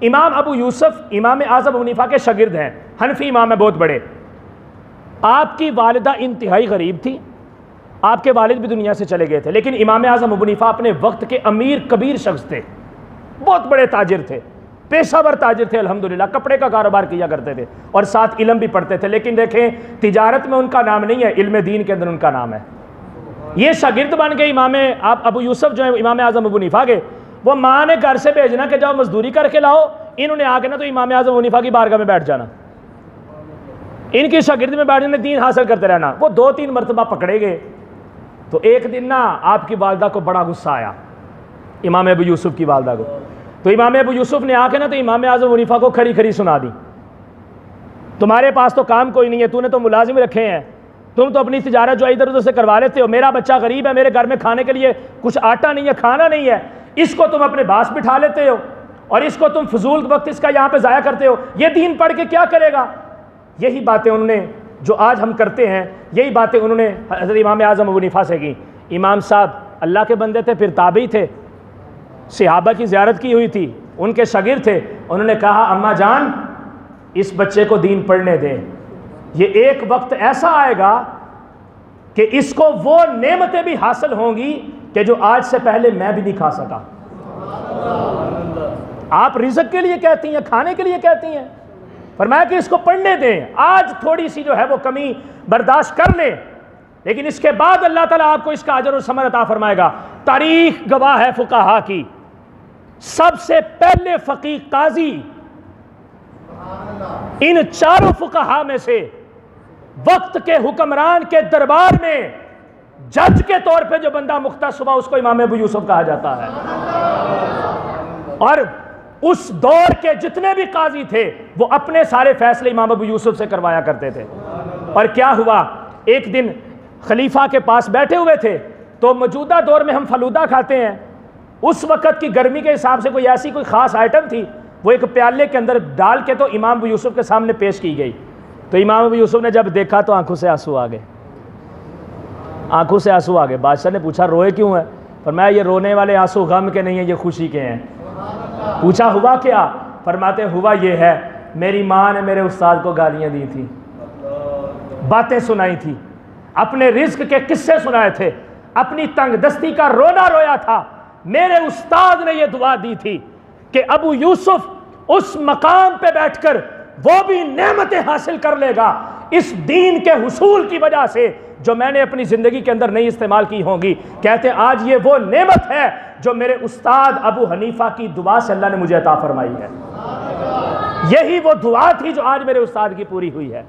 امام ابو یوسف امام اعظم ابو حنیفہ کے شاگرد ہیں، حنفی امام ہیں بہت بڑے۔ آپ کی والدہ انتہائی غریب تھی، آپ کے والد بھی دنیا سے چلے گئے تھے، لیکن امام اعظم ابو حنیفہ اپنے وقت کے امیر کبیر شخص تھے، بہت بڑے تاجر تھے، پیشہ ور تاجر تھے، الحمدللہ کپڑے کا کاروبار کیا کرتے تھے اور ساتھ علم بھی پڑھتے تھے۔ لیکن دیکھیں تجارت میں ان کا نام نہیں ہے، علم دین کے اندر ان کا نام ہے۔ یہ شاگرد بن گئے امام ابو یوسف جو ہے امام اعظم ابو حنیفہ کے، وہ ماں نے گھر سے بھیجنا کہ جاؤ مزدوری کر کے لاؤ، انہوں نے آ کے نا تو امام اعظم ابو حنیفہ کی بارگاہ میں بیٹھ جانا، ان کی شاگرد میں بیٹھنے دین حاصل کرتے رہنا۔ وہ 2-3 مرتبہ پکڑے گئے تو ایک دن نا آپ کی والدہ کو بڑا غصہ آیا، امام ابو یوسف کی والدہ کو، تو امام ابو یوسف نے آ کے نا تو امام اعظم ابو حنیفہ کو کھری کھری سنا دی، تمہارے پاس تو کام کوئی نہیں ہے، تو نے تو ملازم رکھے ہیں، تم تو اپنی تجارت جو ادھر ادھر سے کروا لیتے ہو، میرا بچہ غریب ہے، میرے گھر میں کھانے کے لیے کچھ آٹا نہیں ہے، کھانا نہیں ہے، اس کو تم اپنے باس بٹھا لیتے ہو اور اس کو تم فضول وقت اس کا یہاں پہ ضائع کرتے ہو، یہ دین پڑھ کے کیا کرے گا؟ یہی باتیں انہوں نے جو آج ہم کرتے ہیں، یہی باتیں انہوں نے حضرت امام اعظم ابو حنیفہ سے کی۔ امام صاحب اللہ کے بندے تھے، پھر تابعی تھے، صحابہ کی زیارت کی ہوئی تھی، ان کے شاگرد تھے، انہوں نے کہا اماں جان اس بچے کو دین پڑھنے دیں، یہ ایک وقت ایسا آئے گا کہ اس کو وہ نعمتیں بھی حاصل ہوں گی کہ جو آج سے پہلے میں بھی نہیں کھا سکا۔ آپ رزق کے لیے کہتی ہیں، کھانے کے لیے کہتی ہیں، فرمایا کہ اس کو پڑھنے دیں، آج تھوڑی سی جو ہے وہ کمی برداشت کر لیں، لیکن اس کے بعد اللہ تعالیٰ آپ کو اس کا اجر و ثمر عطا فرمائے گا۔ تاریخ گواہ ہے فقہا کی، سب سے پہلے فقیہ قاضی ان 4 فقہا میں سے وقت کے حکمران کے دربار میں جج کے طور پہ جو بندہ مختص ہوا اس کو امام ابو یوسف کہا جاتا ہے۔ اور اس دور کے جتنے بھی قاضی تھے وہ اپنے سارے فیصلے امام ابو یوسف سے کروایا کرتے تھے۔ اور کیا ہوا، ایک دن خلیفہ کے پاس بیٹھے ہوئے تھے تو موجودہ دور میں ہم فلودہ کھاتے ہیں، اس وقت کی گرمی کے حساب سے کوئی ایسی کوئی خاص آئٹم تھی، وہ ایک پیالے کے اندر ڈال کے تو امام ابو یوسف کے سامنے پیش کی گئی، تو امام ابو یوسف نے جب دیکھا تو آنکھوں سے آنسو آ گئے، آنکھوں سے آنسو آ گئے۔ بادشاہ نے پوچھا روئے کیوں ہے؟ فرمایا یہ رونے والے آنسو غم کے نہیں ہیں، یہ خوشی کے ہیں۔ پوچھا ہوا کیا؟ فرماتے ہوا یہ ہے میری ماں نے میرے استاد کو گالیاں دی تھی، باتیں سنائی تھی، اپنے رزق کے قصے سنائے تھے، اپنی تنگ دستی کا رونا رویا تھا، میرے استاد نے یہ دعا دی تھی کہ ابو یوسف اس مقام پہ بیٹھ کر وہ بھی نعمتیں حاصل کر لے گا اس دین کے حصول کی وجہ سے جو میں نے اپنی زندگی کے اندر نہیں استعمال کی ہوں گی۔ کہتے ہیں آج یہ وہ نعمت ہے جو میرے استاد ابو حنیفہ کی دعا سے اللہ نے مجھے عطا فرمائی ہے، یہی وہ دعا تھی جو آج میرے استاد کی پوری ہوئی ہے۔